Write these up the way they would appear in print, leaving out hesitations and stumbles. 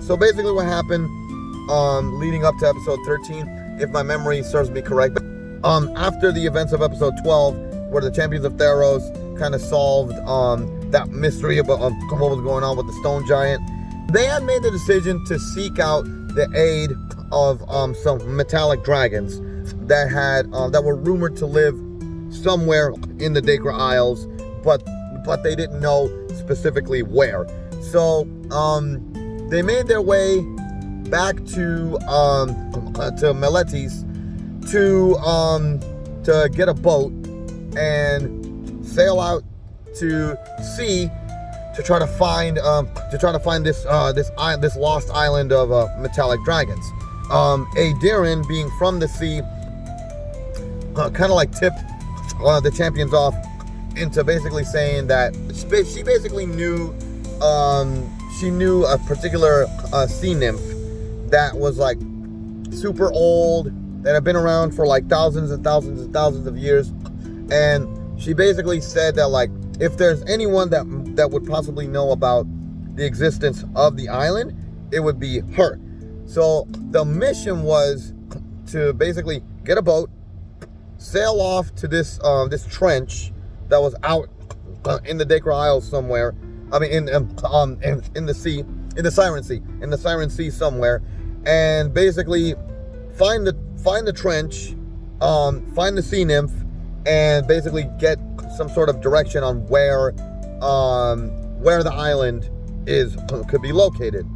So basically what happened leading up to episode 13, if my memory serves me correct, after the events of episode 12, where the champions of Theros kind of solved that mystery about what was going on with the stone giant, they had made the decision to seek out the aid of some metallic dragons that were rumored to live somewhere in the Dacra Isles, but they didn't know specifically where. So they made their way back to Meletis to get a boat and sail out to sea to try to find this lost island of metallic dragons. Aedirin, being from the sea, kind of like tipped the champions off into basically saying that she basically knew a particular sea nymph that was like super old, that had been around for like thousands and thousands and thousands of years, and she basically said that like if there's anyone that would possibly know about the existence of the island, it would be her. So the mission was to basically get a boat, sail off to this trench that was out in the Dacra Isles somewhere. I mean, in the sea, in the Siren Sea somewhere, and basically find the trench, find the sea nymph, and basically get some sort of direction on where the island could be located.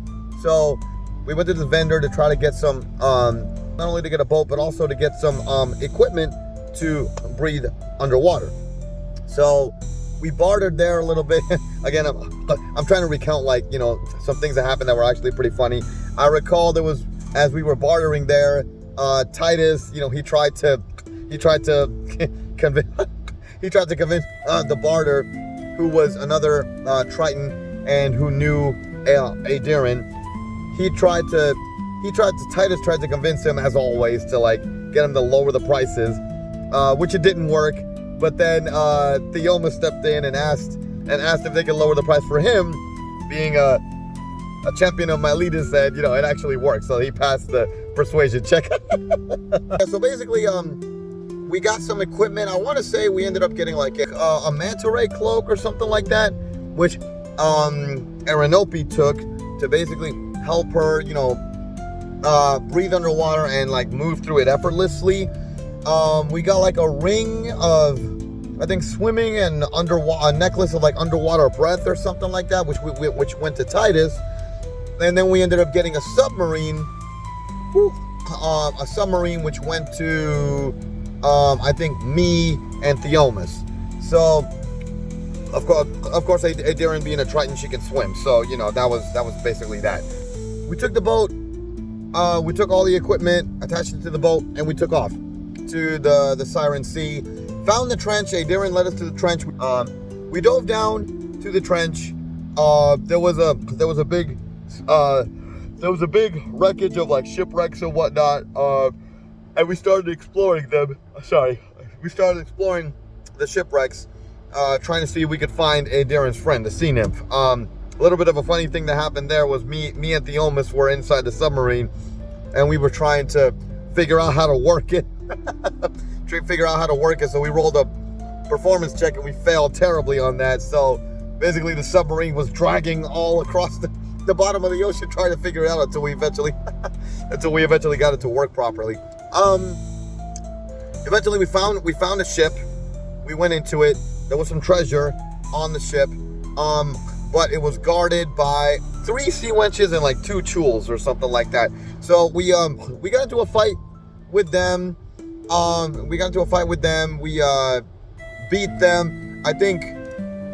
So we went to this vendor to try to get some, not only to get a boat, but also to get some equipment to breathe underwater. So we bartered there a little bit. Again, I'm trying to recount, like, you know, some things that happened that were actually pretty funny. I recall there was, as we were bartering there, Titus, you know, he tried to convince the barter, who was another Triton and who knew Aedirin. Titus tried to convince him, as always, to like get him to lower the prices, which it didn't work. But then Theoma stepped in and asked if they could lower the price for him. Being a champion of Miletus, said, you know, it actually worked. So he passed the persuasion check. So basically, we got some equipment. I want to say we ended up getting like a manta ray cloak or something like that, which Arenope took to basically help her, you know, breathe underwater and like move through it effortlessly. We got like a ring of, I think, swimming and a necklace of like underwater breath or something like that, which went to Titus. And then we ended up getting a submarine, which went to I think me and Theomis. So of course, Aedirin being a Triton, she can swim. So, you know, that was basically that. We took the boat, we took all the equipment, attached it to the boat, and we took off to the Siren Sea. Found the trench. Aedirin led us to the trench. We dove down to the trench. There was a big wreckage of like shipwrecks and whatnot. And we started exploring them. We started exploring the shipwrecks, trying to see if we could find Aedirin's friend, the sea nymph. A little bit of a funny thing that happened there was me and Theomis were inside the submarine, and we were trying to figure out how to work it. So we rolled a performance check and we failed terribly on that. So basically the submarine was dragging all across the bottom of the ocean trying to figure it out until we eventually got it to work properly. Eventually we found a ship. We went into it. There was some treasure on the ship, but it was guarded by 3 sea wenches and like 2 chuls or something like that. So we got into a fight with them. We beat them. I think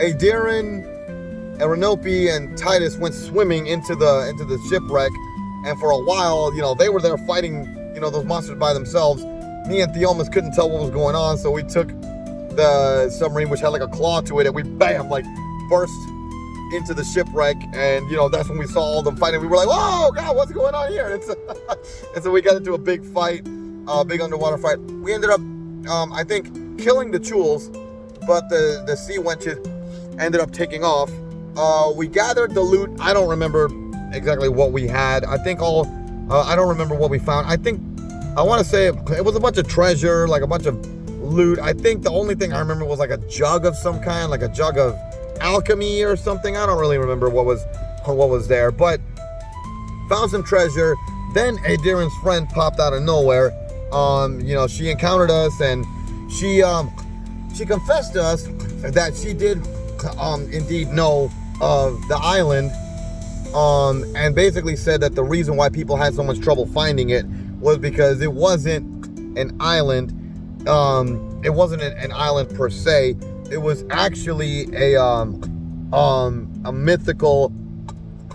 Aedirin, Arenope, and Titus went swimming into the shipwreck, and for a while, you know, they were there fighting, you know, those monsters by themselves. Me and Theomis couldn't tell what was going on, so we took the submarine, which had like a claw to it, and we burst into the shipwreck. And, you know, that's when we saw all them fighting. We were like, "Whoa, God, what's going on here?" And so we got into a big fight, big underwater fight. We ended up, I think, killing the chuls, but the sea wenches ended up taking off. We gathered the loot. I don't remember exactly what we had. I think I don't remember what we found. I want to say it was a bunch of treasure, like a bunch of loot. I think the only thing I remember was like a jug of some kind, like a jug of alchemy or something. I don't really remember what was there, but found some treasure. Then Darren's friend popped out of nowhere. She encountered us, and she confessed to us that she did indeed know of the island, and basically said that the reason why people had so much trouble finding it was because it wasn't an island. It wasn't an island per se. It was actually a mythical.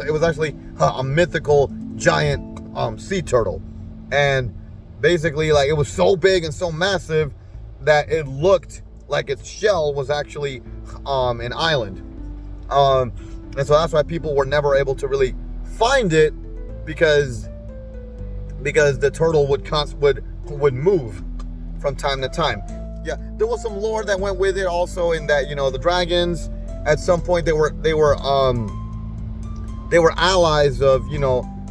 It was actually a mythical giant sea turtle, and basically, like, it was so big and so massive that it looked like its shell was actually an island. And so that's why people were never able to really find it, because the turtle would move from time to time. Yeah, there was some lore that went with it also, in that, the dragons at some point they were allies of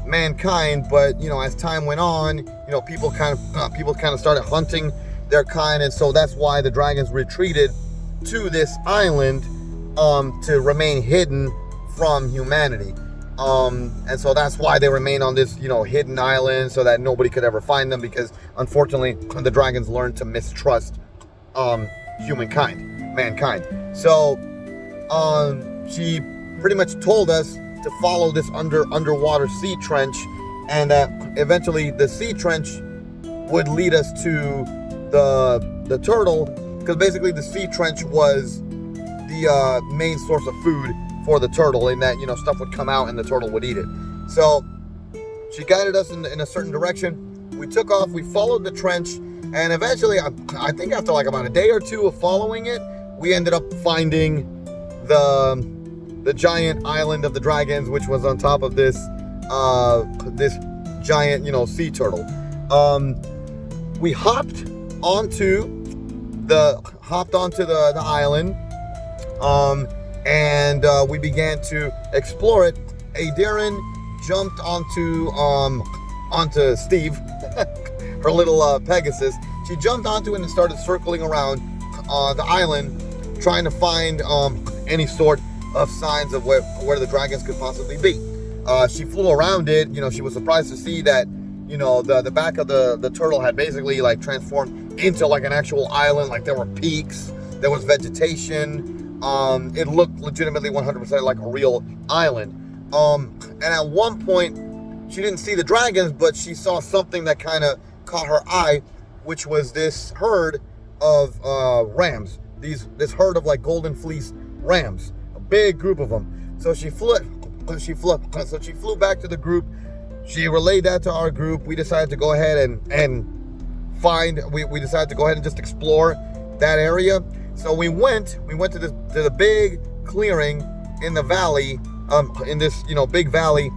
mankind, but as time went on, people kind of started hunting their kind, and so that's why the dragons retreated to this island to remain hidden from humanity. And so that's why they remain on this hidden island, so that nobody could ever find them, because unfortunately the dragons learned to mistrust mankind. So she pretty much told us to follow this underwater sea trench, and that eventually the sea trench would lead us to the turtle, because basically the sea trench was the main source of food for the turtle, in that stuff would come out and the turtle would eat it. So she guided us in a certain direction. We took off, we followed the trench, and eventually, I think after like about a day or two of following it, we ended up finding the giant island of the dragons, which was on top of this giant sea turtle. We hopped onto the island, and we began to explore it. Darren jumped onto Steve, her little Pegasus. She jumped onto it and started circling around the island, trying to find any sort of signs of where the dragons could possibly be. She flew around it. She was surprised to see that the back of the turtle had basically like transformed into like an actual island. Like, there were peaks, there was vegetation. It looked legitimately 100% like a real island. And at one point, she didn't see the dragons, but she saw something that kind of caught her eye, which was this herd of rams. This herd of like golden fleece rams, a big group of them. So she flew back to the group. She relayed that to our group. We decided to go ahead we decided to go ahead and just explore that area. So we went to the big clearing in the valley, in this big valley,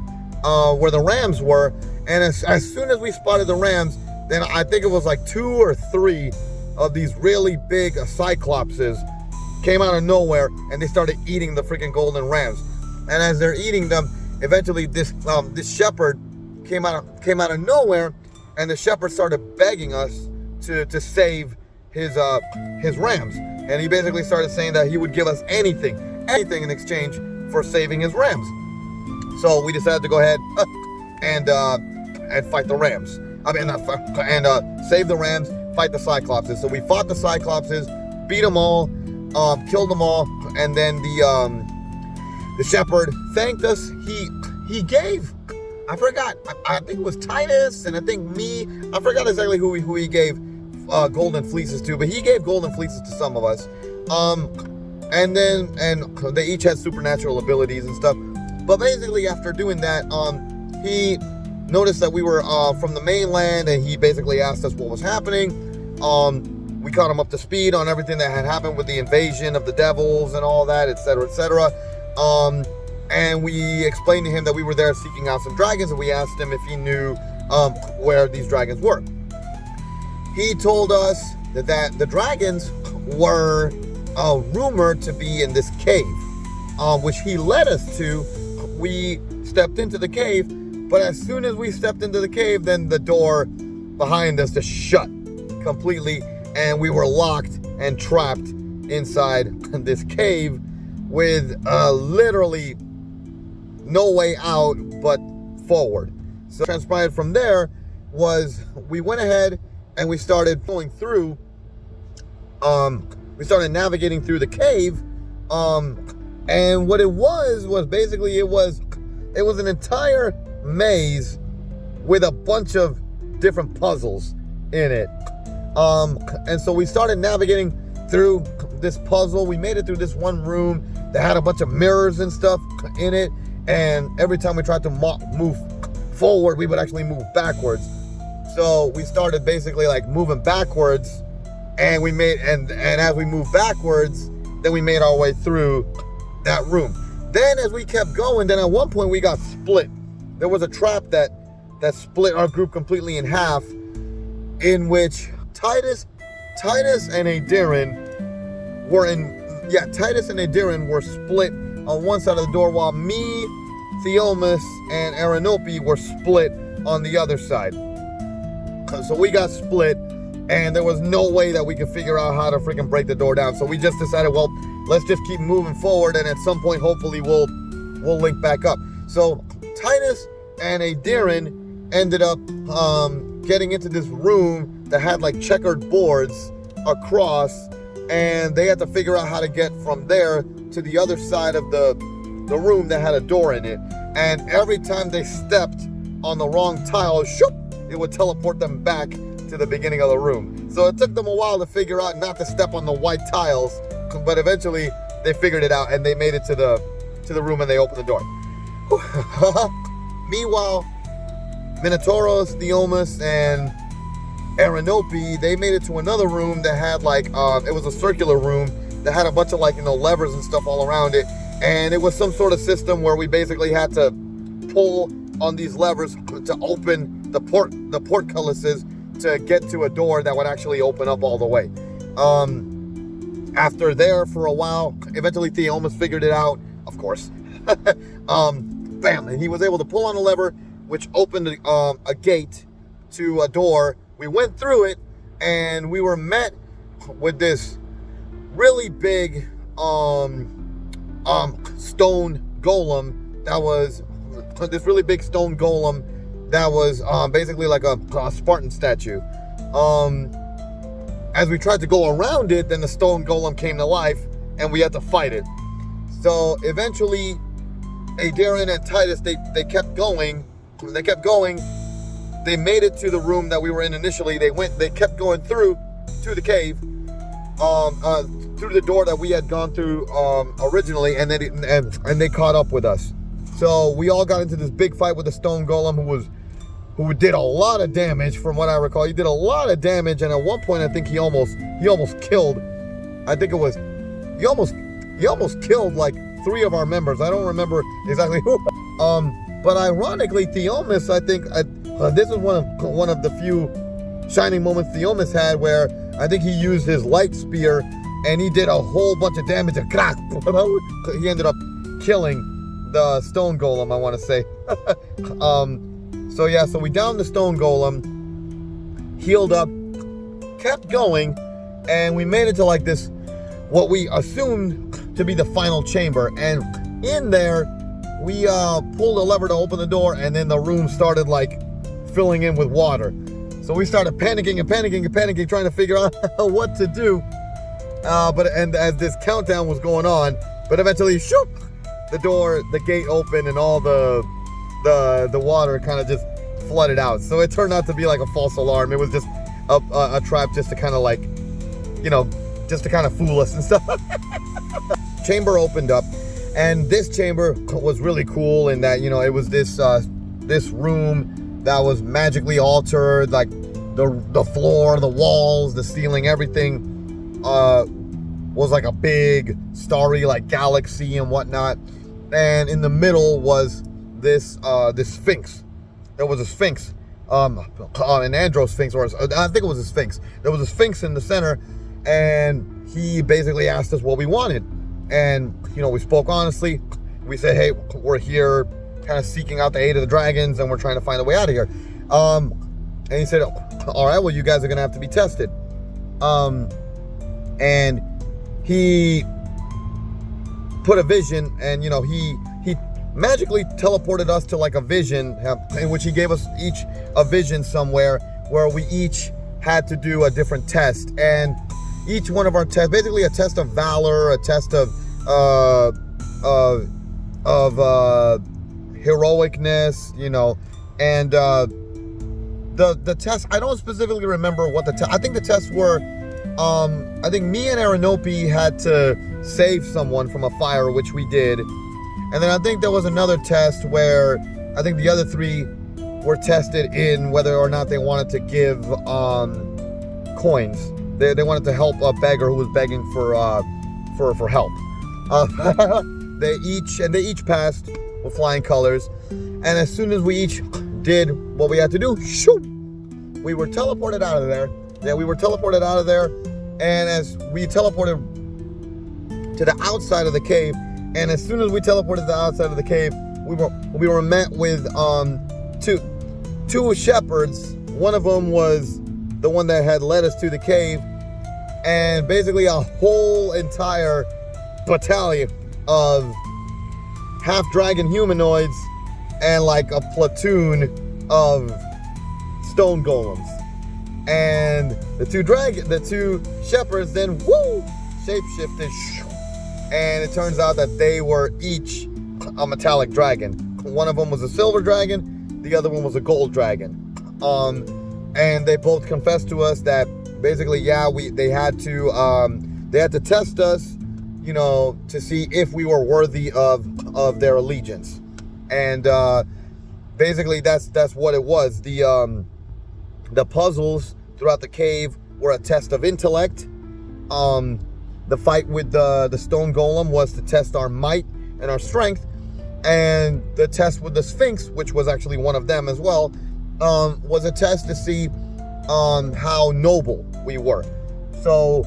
where the rams were. And as soon as we spotted the rams, then I think it was like 2 or 3 of these really big cyclopses came out of nowhere, and they started eating the freaking golden rams. And as they're eating them, eventually this shepherd came out of nowhere, and the shepherd started begging us to save his rams. And he basically started saying that he would give us anything in exchange for saving his rams. So we decided to go ahead and fight the rams. Save the rams, fight the cyclopses. So we fought the cyclopses, beat them all, killed them all, and then the shepherd thanked us. He gave, I forgot, I think it was Titus, and I think me, I forgot exactly who he gave golden fleeces to, but he gave golden fleeces to some of us. And they each had supernatural abilities and stuff. But basically, after doing that, he noticed that we were from the mainland, and he basically asked us what was happening. We caught him up to speed on everything that had happened with the invasion of the devils and all that, etc., etc. And we explained to him that we were there seeking out some dragons, and we asked him if he knew where these dragons were. He told us that the dragons were rumored to be in this cave, which he led us to. We stepped into the cave. But as soon as we stepped into the cave, then the door behind us just shut completely, and we were locked and trapped inside this cave with literally no way out but forward. So what transpired from there was we went ahead and we started going through, we started navigating through the cave, and what it was basically it was an entire maze with a bunch of different puzzles in it. And so we started navigating through this puzzle. We made it through this one room that had a bunch of mirrors and stuff in it, and every time we tried to move forward, we would actually move backwards. So we started basically like moving backwards, and we made and as we moved backwards, then we made our way through that room. Then as we kept going, then at one point we got split. There was a trap that split our group completely in half, in which Titus and Adaren were split on one side of the door, while me, Theomas, and Aranope were split on the other side. So we got split, and there was no way that we could figure out how to freaking break the door down. So we just decided, well, let's just keep moving forward, and at some point, hopefully, we'll link back up. So Titus and Adaren ended up getting into this room that had like checkered boards across, and they had to figure out how to get from there to the other side of the room that had a door in it. And every time they stepped on the wrong tile, shoop, it would teleport them back to the beginning of the room. So it took them a while to figure out not to step on the white tiles, but eventually they figured it out and they made it to the room and they opened the door. Meanwhile, Minotauros, Theomas, and Aranope, they made it to another room that had like, it was a circular room that had a bunch of like, levers and stuff all around it. And it was some sort of system where we basically had to pull on these levers to open the portcullises to get to a door that would actually open up all the way. After there for a while, eventually Theomas figured it out, of course. Bam, and he was able to pull on a lever, which opened a gate to a door. We went through it, and we were met with this really big stone golem that was basically like a Spartan statue. As we tried to go around it, then the stone golem came to life, and we had to fight it. So eventually, Adaren and Titus, they kept going. They made it to the room that we were in initially. They kept going through to the cave, through the door that we had gone through originally, and they caught up with us. So we all got into this big fight with the stone golem, who did a lot of damage. From what I recall, he did a lot of damage, and at one point I think he almost killed. I think it was he almost killed like 3 of our members. I don't remember exactly who. But ironically, Theomas, I think this is one of the few shining moments Theomas had, where I think he used his light spear and he did a whole bunch of damage. He ended up killing the stone golem, I want to say. So we downed the stone golem, healed up, kept going, and we made it to like this, what we assumed to be the final chamber. And in there, we pulled a lever to open the door, and then the room started like filling in with water. So we started panicking, trying to figure out what to do. And as this countdown was going on, but eventually, shoop, the gate opened, and all the water kind of just flooded out. So it turned out to be like a false alarm. It was just a trap, just to kind of like, just to kind of fool us and stuff. Chamber opened up, and this chamber was really cool in that, it was this room that was magically altered, like the floor, the walls, the ceiling, everything was like a big starry like galaxy and whatnot. And in the middle was this sphinx. There was a sphinx, an andro sphinx, or I think it was a sphinx. There was a sphinx in the center, and he basically asked us what we wanted. And we spoke honestly. We said, hey, we're here kind of seeking out the aid of the dragons, and we're trying to find a way out of here. And he said, all right, well, you guys are gonna have to be tested. And he put a vision, and you know, he magically teleported us to like a vision, in which he gave us each a vision somewhere where we each had to do a different test. And each one of our tests, basically a test of valor, a test of heroicness, you know, and the test, I don't specifically remember what the test, I think the tests were, I think me and Aranope had to save someone from a fire, which we did. And then I think there was another test where I think the other three were tested in whether or not they wanted to give coins. They wanted to help a beggar who was begging for help. They each passed with flying colors. And as soon as we each did what we had to do, shoot, we were teleported out of there. Yeah, we were teleported out of there. And as we teleported to the outside of the cave, and as soon as we teleported to the outside of the cave, we were met with two shepherds. One of them was the one that had led us to the cave, and basically a whole entire battalion of half dragon humanoids and like a platoon of stone golems. And the two shepherds then shapeshifted, and it turns out that they were each a metallic dragon. One of them was a silver dragon, the other one was a gold dragon. And they both confessed to us that basically, yeah, they had to test us, you know, to see if we were worthy of their allegiance. And basically that's what it was. The puzzles throughout the cave were a test of intellect. The fight with the stone golem was to test our might and our strength. And the test with the Sphinx, which was actually one of them as well, was a test to see how noble we were. So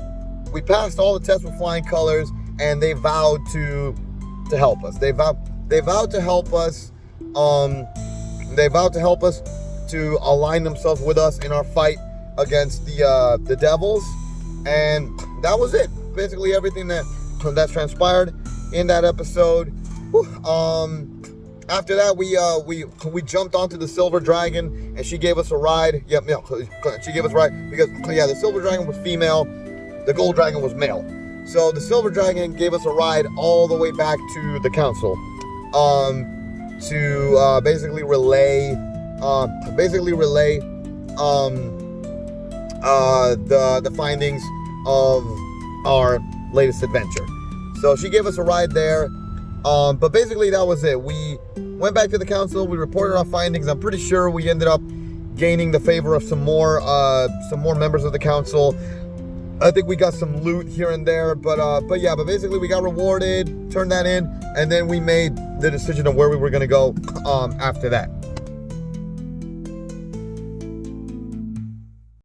we passed all the tests with flying colors, and they vowed to help us. They vowed to help us. They vowed to help us to align themselves with us in our fight against the devils. And that was it. Basically everything that transpired in that episode. After that, we jumped onto the silver dragon, and she gave us a ride. Yep, she gave us a ride because the silver dragon was female, the gold dragon was male. So the silver dragon gave us a ride all the way back to the council, to basically relay the findings of our latest adventure. So she gave us a ride there. But basically that was it. We went back to the council, we reported our findings. I'm pretty sure we ended up gaining the favor of some more members of the council. I think we got some loot here and there, but basically we got rewarded, turned that in, and then we made the decision of where we were gonna go after that.